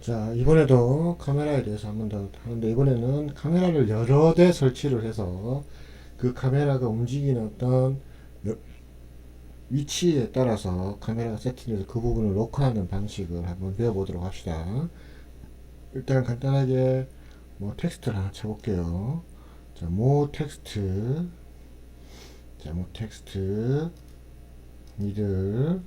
자, 이번에도 카메라에 대해서 한 번 더 하는데, 이번에는 카메라를 여러 대 설치를 해서 그 카메라가 움직이는 어떤 위치에 따라서 카메라가 세팅돼서 그 부분을 녹화하는 방식을 한번 배워보도록 합시다. 일단 간단하게 뭐 텍스트를 하나 쳐볼게요. 자, 모 텍스트, 자, 모 텍스트, 미들,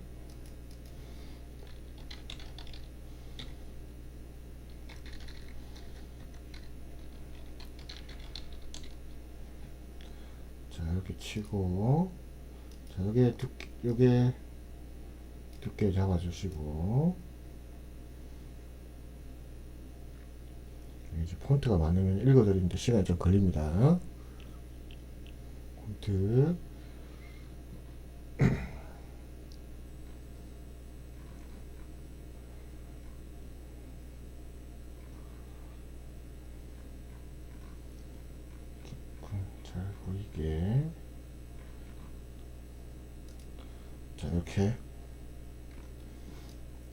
자, 이렇게 치고, 자, 요게 두께 잡아주시고, 이제 폰트가 많으면 읽어드리는데 시간이 좀 걸립니다. 폰트, 잘 보이게. 자, 이렇게.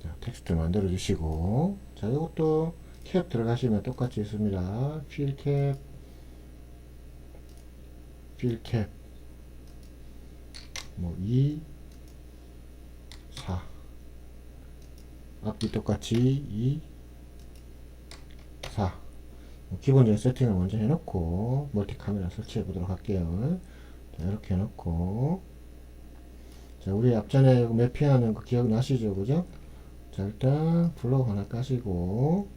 자, 텍스트 만들어 주시고. 자, 이것도 캡 들어가시면 똑같이 있습니다. 필 캡, 필 캡, 뭐, 2, 4. 앞뒤 똑같이 2, 4. 기본적인 세팅을 먼저 해놓고, 멀티 카메라 설치해 보도록 할게요. 자, 이렇게 해놓고. 자, 우리 앞전에 매핑하는 거 기억나시죠? 그죠? 자, 일단 블로우 하나 까시고,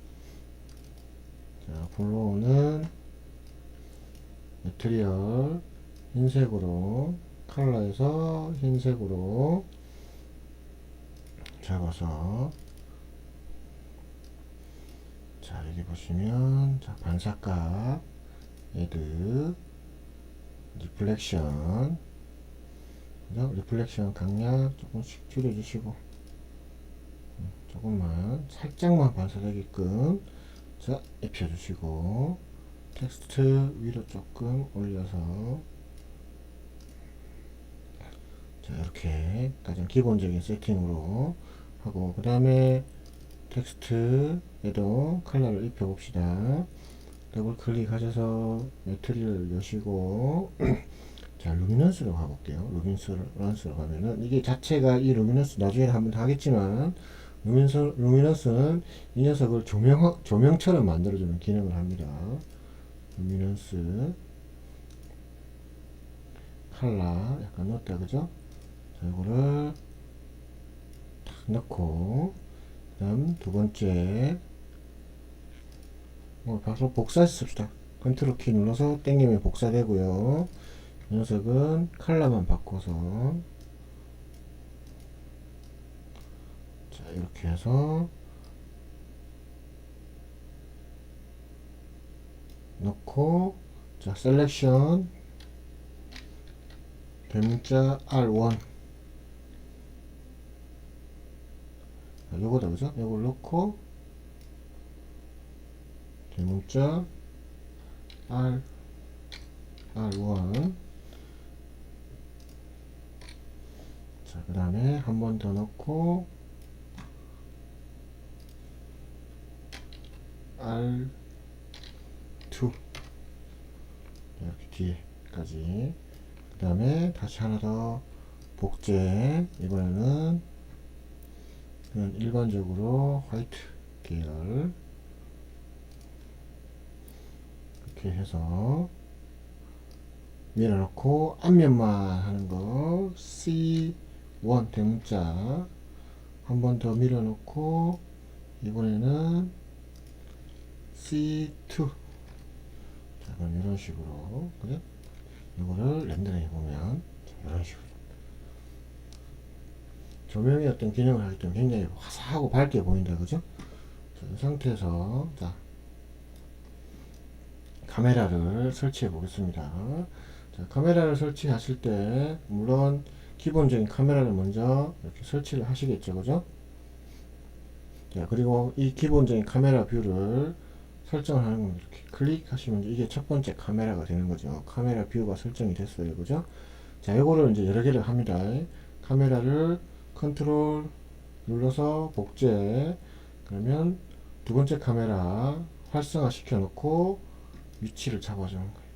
자, 블로우는 매트리얼 흰색으로, 컬러에서 흰색으로 잡아서, 자, 여기 보시면, 자, 반사값, 애드, 리플렉션, 그죠? 리플렉션 강약 조금씩 줄여주시고, 조금만, 살짝만 반사되게끔, 자, 입혀주시고, 텍스트 위로 조금 올려서, 자, 이렇게 가장 기본적인 세팅으로 하고, 그 다음에 텍스트에도 컬러를 입혀봅시다. 더블 클릭하셔서 매트리얼을 여시고, 자, 루미넌스로 가볼게요. 루미넌스로 가면은, 이게 자체가 이 루미넌스 나중에 한번 더 하겠지만, 루미넌스는 이 녀석을 조명처럼 만들어주는 기능을 합니다. 루미넌스, 컬러, 약간 넣었다, 그죠? 자, 이거를 탁 넣고, 그 다음 두 번째, 바로 복사해서 씁시다. 컨트롤 키 눌러서 땡기면 복사되고요. 이 녀석은 컬러만 바꿔서, 자, 이렇게 해서 넣고, 자, 셀렉션, 대문자 R1, 요거다, 그죠? 요걸 넣고, 대문자 R1. 자, 그 다음에 한 번 더 넣고, R2. 이렇게 뒤에까지. 그 다음에 다시 하나 더 복제. 이번에는 그냥 일반적으로 화이트 계열. 이렇게 해서 밀어넣고, 앞면만 하는 거 C1 대문자 한 번 더 밀어넣고, 이번에는 C2. 자, 그럼 이런 식으로, 그죠? 이거를 렌더링 해보면, 이런 식으로. 조명의 어떤 기능을 하기 때문에 굉장히 화사하고 밝게 보인다, 그죠? 자, 이 상태에서, 자, 카메라를 설치해 보겠습니다. 자, 카메라를 설치하실 때, 물론, 기본적인 카메라를 먼저 이렇게 설치를 하시겠죠, 그죠? 자, 그리고 이 기본적인 카메라 뷰를 설정을 하는 겁니다. 이렇게 클릭하시면 이게 첫 번째 카메라가 되는 거죠. 카메라 뷰가 설정이 됐어요, 그죠? 자, 이거를 이제 여러 개를 합니다. 카메라를 컨트롤 눌러서 복제, 그러면 두 번째 카메라 활성화 시켜 놓고 위치를 잡아주는 거예요.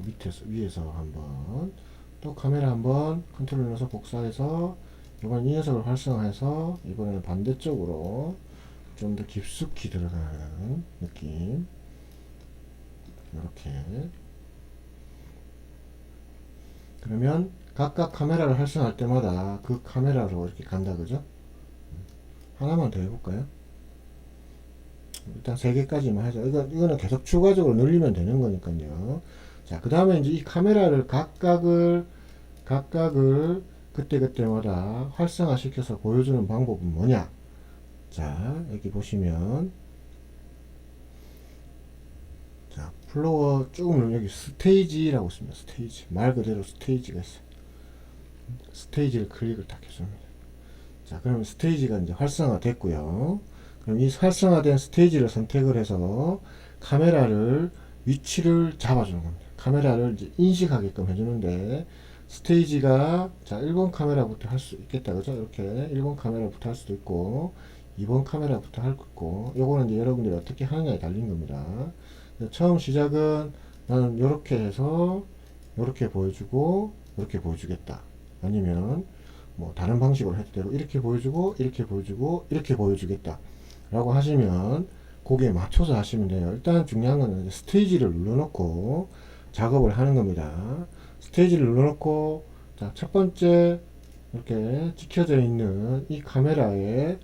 밑에서 위에서 한번 또 카메라 한번 컨트롤 눌러서 복사해서 이번 이 녀석을 활성화해서 이번에는 반대쪽으로 좀 더 깊숙이 들어가는 느낌. 이렇게. 그러면 각각 카메라를 활성화할 때마다 그 카메라로 이렇게 간다, 그죠? 하나만 더 해볼까요? 일단 3개까지만 하죠. 이거는 계속 추가적으로 늘리면 되는 거니까요. 자, 그 다음에 이제 이 카메라를 각각을 그때그때마다 활성화 시켜서 보여주는 방법은 뭐냐? 자, 여기 보시면, 자, 플로어 쭉 누르면 여기 스테이지라고 있습니다. 스테이지. 말 그대로 스테이지가 있어요. 스테이지를 클릭을 딱 해줍니다. 자, 그러면 스테이지가 이제 활성화 됐고요. 그럼 이 활성화된 스테이지를 선택을 해서 카메라를 위치를 잡아주는 겁니다. 카메라를 이제 인식하게끔 해주는데 스테이지가 자 1번 카메라부터 할 수 있겠다, 그죠? 이렇게 1번 카메라부터 할 수도 있고 2번 카메라부터 할 수 있고 요거는 이제 여러분들이 어떻게 하느냐에 달린 겁니다. 처음 시작은 나는 이렇게 해서 이렇게 보여주고 이렇게 보여주겠다. 아니면 뭐 다른 방식으로 해도 되고 이렇게 보여주고 이렇게 보여주고 이렇게 보여주겠다 라고 하시면 거기에 맞춰서 하시면 돼요. 일단 중요한 거는 스테이지를 눌러놓고 작업을 하는 겁니다. 스테이지를 눌러놓고 자, 첫 번째 이렇게 찍혀져 있는 이 카메라에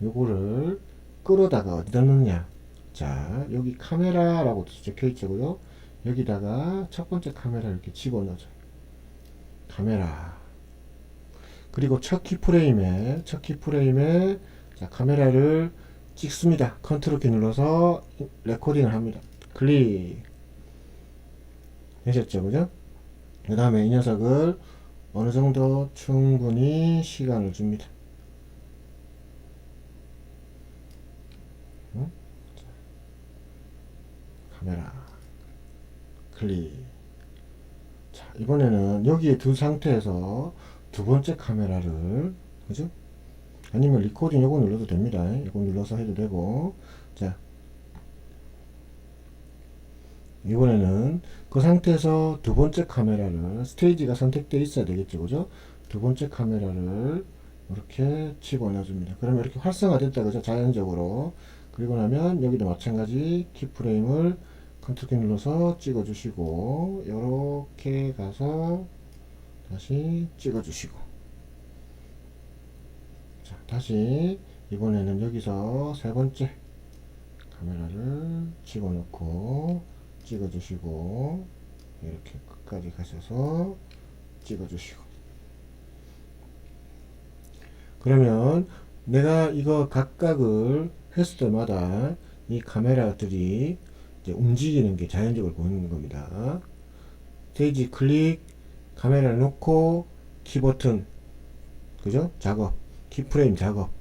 요거를 끌어다가 어디다 넣느냐. 자, 여기 카메라라고 적혀 있죠. 여기다가 첫 번째 카메라 이렇게 집어넣어줘요. 카메라. 그리고 첫 키프레임에 자, 카메라를 찍습니다. 컨트롤 키 눌러서 레코딩을 합니다. 클릭 되셨죠, 그죠? 그 다음에 이 녀석을 어느 정도 충분히 시간을 줍니다. 응? 카메라 클릭. 자, 이번에는 여기에 두 상태에서 두 번째 카메라를, 그죠? 아니면 리코딩 요거 눌러도 됩니다. 요거 눌러서 해도 되고. 자, 이번에는 그 상태에서 두 번째 카메라를 스테이지가 선택되어 있어야 되겠죠, 그죠? 두 번째 카메라를 이렇게 집어넣어 줍니다. 그러면 이렇게 활성화됐다, 그죠? 자연적으로. 그리고 나면 여기도 마찬가지 키프레임을 컨트롤 키 눌러서 찍어 주시고 이렇게 가서 다시 찍어 주시고 자, 다시 이번에는 여기서 세 번째 카메라를 집어넣고 찍어주시고 이렇게 끝까지 가셔서 찍어주시고 그러면 내가 이거 각각을 했을 때마다 이 카메라들이 이제 움직이는 게 자연적으로 보이는 겁니다. 스테이지 클릭 카메라를 놓고 키 버튼 그죠? 작업 키프레임 작업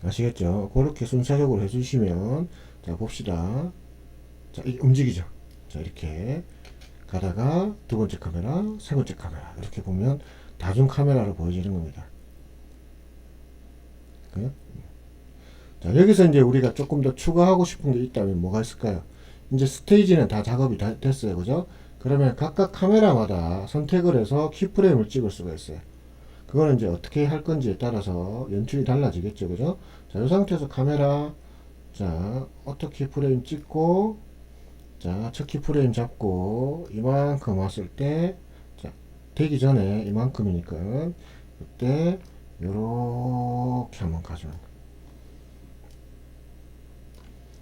아시겠죠? 그렇게 순차적으로 해주시면 자 봅시다. 자 움직이죠. 자 이렇게 가다가 두 번째 카메라 세 번째 카메라 이렇게 보면 다중 카메라로 보여지는 겁니다. 그래? 자 여기서 이제 우리가 조금 더 추가하고 싶은 게 있다면 뭐가 있을까요? 이제 스테이지는 다 작업이 다 됐어요. 그죠? 그러면 각각 카메라마다 선택을 해서 키프레임을 찍을 수가 있어요. 그거는 이제 어떻게 할 건지에 따라서 연출이 달라지겠죠. 그죠? 자, 이 상태에서 카메라, 자, 오토 키프레임 찍고, 자, 첫 키프레임 잡고, 이만큼 왔을 때, 자, 되기 전에 이만큼이니까, 그때, 요렇게 한번 가져오는 거예요.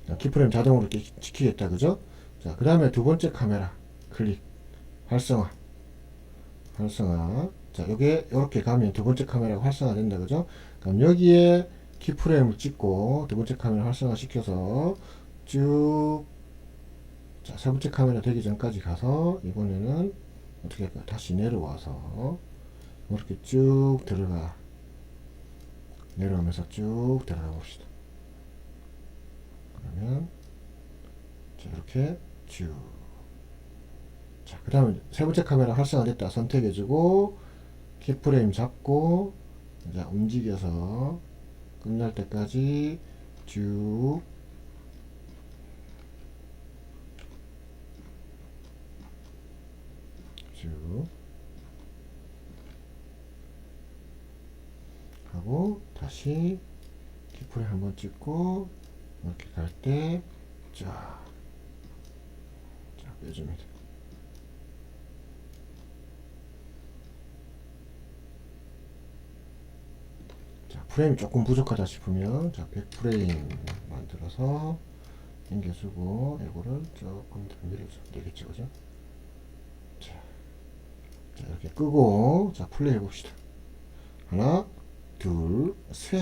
자, 키프레임 자동으로 이렇게 지키겠다. 그죠? 자, 그 다음에 두 번째 카메라, 클릭, 활성화. 자, 요게, 요렇게 가면 두 번째 카메라가 활성화 된다. 그죠? 그럼 여기에 키프레임을 찍고, 두 번째 카메라 활성화 시켜서, 쭉, 자, 세 번째 카메라 되기 전까지 가서, 이번에는 어떻게 할까요? 다시 내려와서, 이렇게 쭉 들어가. 내려오면서 쭉 들어가 봅시다. 그러면, 자, 이렇게 쭉. 자, 그 다음에 세 번째 카메라 활성화됐다 선택해주고 키프레임 잡고 자, 움직여서 끝날 때까지 쭉 쭉 하고 다시 키프레임 한번 찍고 이렇게 갈 때 쫙 빼줍니다. 자, 프레임이 조금 부족하다 싶으면 자, 100프레임 만들어서 당겨주고 이거를 조금 더 밀어주면 되겠죠, 그죠? 자, 이렇게 끄고 자, 플레이 해봅시다. 하나, 둘, 셋.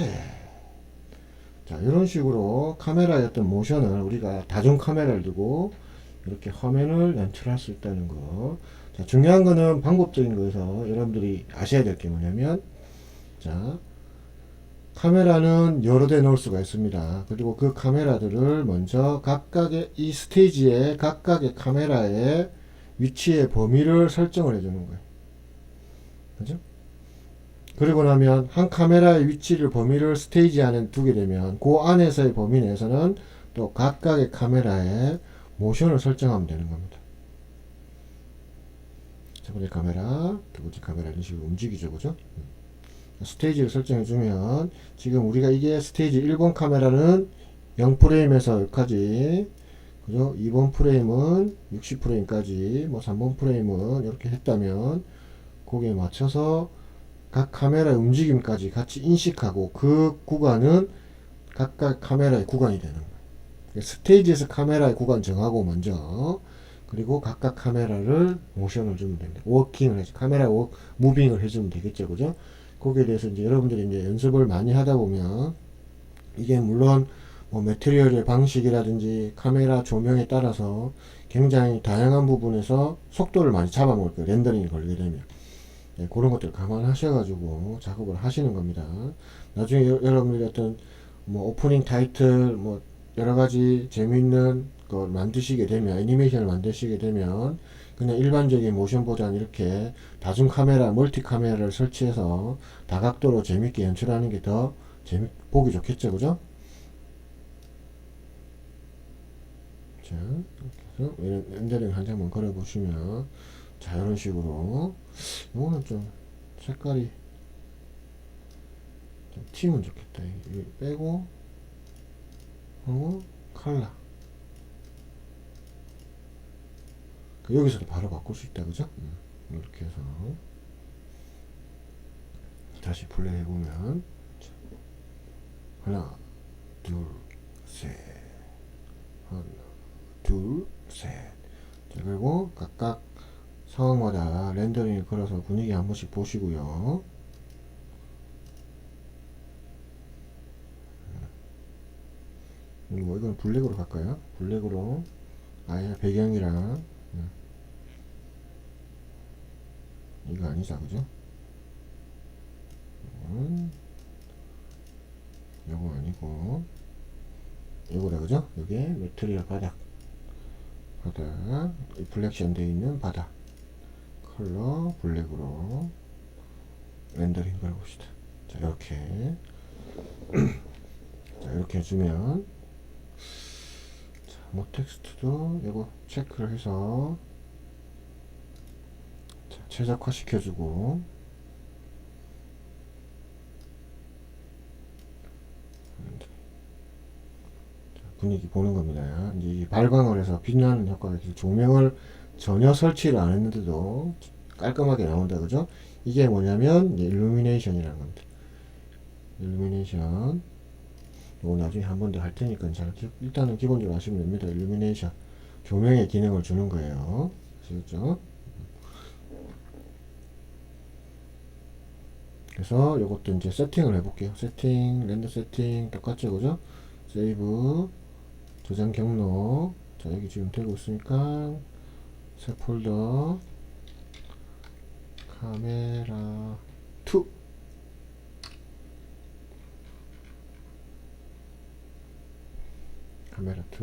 자, 이런 식으로 카메라의 어떤 모션을 우리가 다중 카메라를 두고 이렇게 화면을 연출할 수 있다는 거. 자, 중요한 거는 방법적인 거에서 여러분들이 아셔야 될 게 뭐냐면, 자, 카메라는 여러 대 놓을 수가 있습니다. 그리고 그 카메라들을 먼저 각각의 이 스테이지에 각각의 카메라의 위치의 범위를 설정을 해주는 거예요. 그죠? 그리고 나면 한 카메라의 위치를 범위를 스테이지 안에 두게 되면 그 안에서의 범위 내에서는 또 각각의 카메라의 모션을 설정하면 되는 겁니다. 첫 번째 카메라, 두 번째 카메라 이런 식으로 움직이죠, 그죠? 스테이지를 설정해주면 지금 우리가 이게 스테이지 1번 카메라는 0프레임에서 여기까지, 그죠? 2번 프레임은 60프레임까지, 뭐 3번 프레임은 이렇게 했다면 거기에 맞춰서 각 카메라의 움직임까지 같이 인식하고 그 구간은 각각 카메라의 구간이 되는 거예요. 스테이지에서 카메라의 구간 정하고 먼저, 그리고 각각 카메라를 모션을 주면 됩니다. 워킹을 해서 카메라 무빙을 해주면 되겠죠, 그죠? 거기에 대해서 이제 여러분들이 이제 연습을 많이 하다 보면 이게 물론 뭐 매트리얼의 방식이라든지 카메라 조명에 따라서 굉장히 다양한 부분에서 속도를 많이 잡아먹을 거예요. 렌더링이 걸리게 되면. 네, 그런 것들 감안하셔가지고 작업을 하시는 겁니다. 나중에 여러분들이 어떤 뭐 오프닝 타이틀 뭐 여러가지 재미있는 걸 만드시게 되면, 애니메이션을 만드시게 되면 그냥 일반적인 모션보다는 이렇게 다중 카메라, 멀티 카메라를 설치해서 다각도로 재밌게 연출하는 게 더 보기 좋겠죠, 그죠? 자, 이렇게 해서 렌더링 한 장만 걸어 보시면 자, 이런 식으로 이거는 좀 색깔이 좀 튀면 좋겠다. 이거 빼고 하고 컬러 여기서도 바로 바꿀 수 있다, 그죠? 이렇게 해서 다시 플레이 해보면 하나 둘 셋 하나 둘 셋. 자, 그리고 각각 상황마다 렌더링을 걸어서 분위기 한 번씩 보시고요. 뭐 이건 블랙으로 갈까요? 블랙으로 아예 배경이랑 이거 아니죠, 그죠? 요거 아니고 요거다, 그죠? 요게 매트리얼 바닥 리플렉션 되어 있는 바닥 컬러 블랙으로 렌더링 걸어봅시다. 자, 이렇게 자, 이렇게 해주면 자, 뭐 텍스트도 요거 체크를 해서 자, 최적화 시켜주고 분위기 보는 겁니다. 이제 발광을 해서 빛나는 효과가 있어서 조명을 전혀 설치를 안 했는데도 깔끔하게 나온다, 그죠? 이게 뭐냐면 일루미네이션이라는 겁니다. 일루미네이션 이거 나중에 한 번 더 할 테니까 잘 일단은 기본적으로 아시면 됩니다. 일루미네이션 조명의 기능을 주는 거예요. 아시겠죠? 그래서 이것도 이제 세팅을 해볼게요. 세팅, 렌더 세팅 똑같죠, 그죠? 세이브, 저장 경로. 자, 여기 지금 되고 있으니까 새 폴더 카메라 2 카메라 2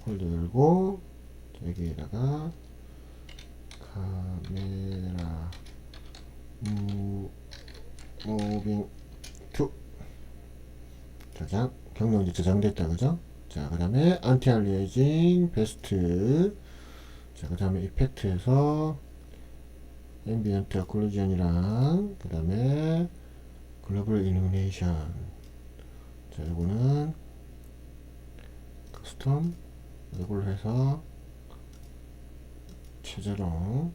폴더 열고 여기에다가 카메라 무빙 투 저장. 경로인지 저장됐다. 그죠? 자, 그 다음에 안티 알리에이징 베스트. 자, 그 다음에 이펙트에서 앰비언트 오클루전이랑 그 다음에 글로벌 일루미네이션. 자, 이거는 커스텀 이걸 해서 최저로.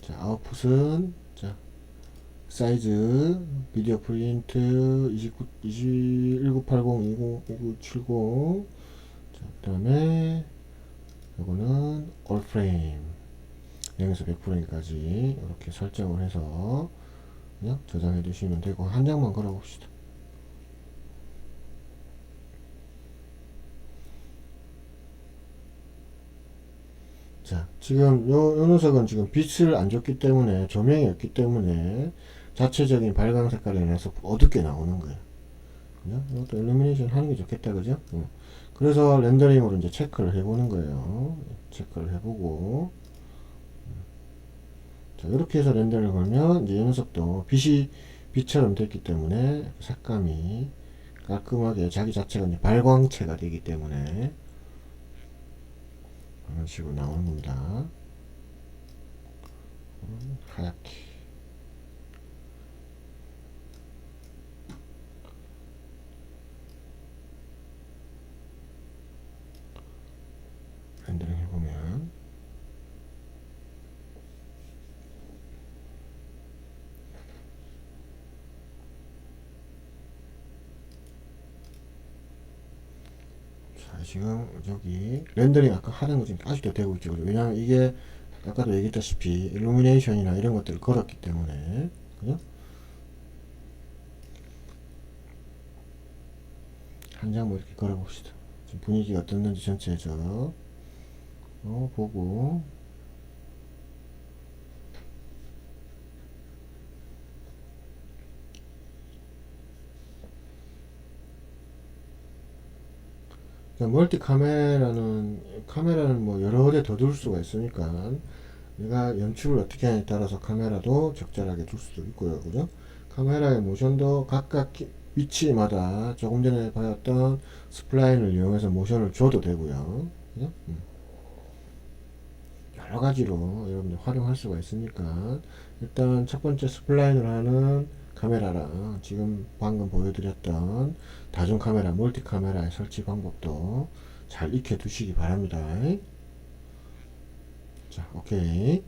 자, 아웃풋은 자 사이즈 비디오 프린트 1980 자, 그 다음에 이거는 올 프레임 0에서 100%까지 이렇게 설정을 해서 그냥 저장해 두시면 되고, 한 장만 걸어 봅시다. 자, 지금 요 녀석은 지금 빛을 안 줬기 때문에, 조명이 없기 때문에 자체적인 발광 색깔에 인해서 어둡게 나오는 거예요. 그죠? 이것도 일루미네이션 하는 게 좋겠다. 그죠? 그래서 렌더링으로 이제 체크를 해보는 거예요. 체크를 해보고. 자, 이렇게 해서 렌더링을 걸면 이제 이 녀석도 빛처럼 됐기 때문에 색감이 깔끔하게 자기 자체가 이제 발광체가 되기 때문에 이런 식으로 나오는 겁니다. 하얗게. 렌더링 해보면 자, 지금 여기 렌더링 아까 하던 거 지금 아직도 되고 있죠. 왜냐면 이게 아까도 얘기했다시피 일루미네이션이나 이런 것들을 걸었기 때문에. 그죠? 한 장 뭐 이렇게 걸어봅시다. 지금 분위기가 어떻는지 전체적으로 보고. 멀티 카메라는 뭐 여러 대 더 둘 수가 있으니까 내가 연출을 어떻게 하냐에 따라서 카메라도 적절하게 둘 수도 있고요. 그죠? 카메라의 모션도 각각 위치마다 조금 전에 봤던 스플라인을 이용해서 모션을 줘도 되고요. 그죠? 여러 가지로 여러분들 활용할 수가 있으니까 일단 첫 번째 스플라인을 하는 카메라랑 지금 방금 보여드렸던 다중 카메라, 멀티 카메라의 설치 방법도 잘 익혀 두시기 바랍니다. 자, 오케이.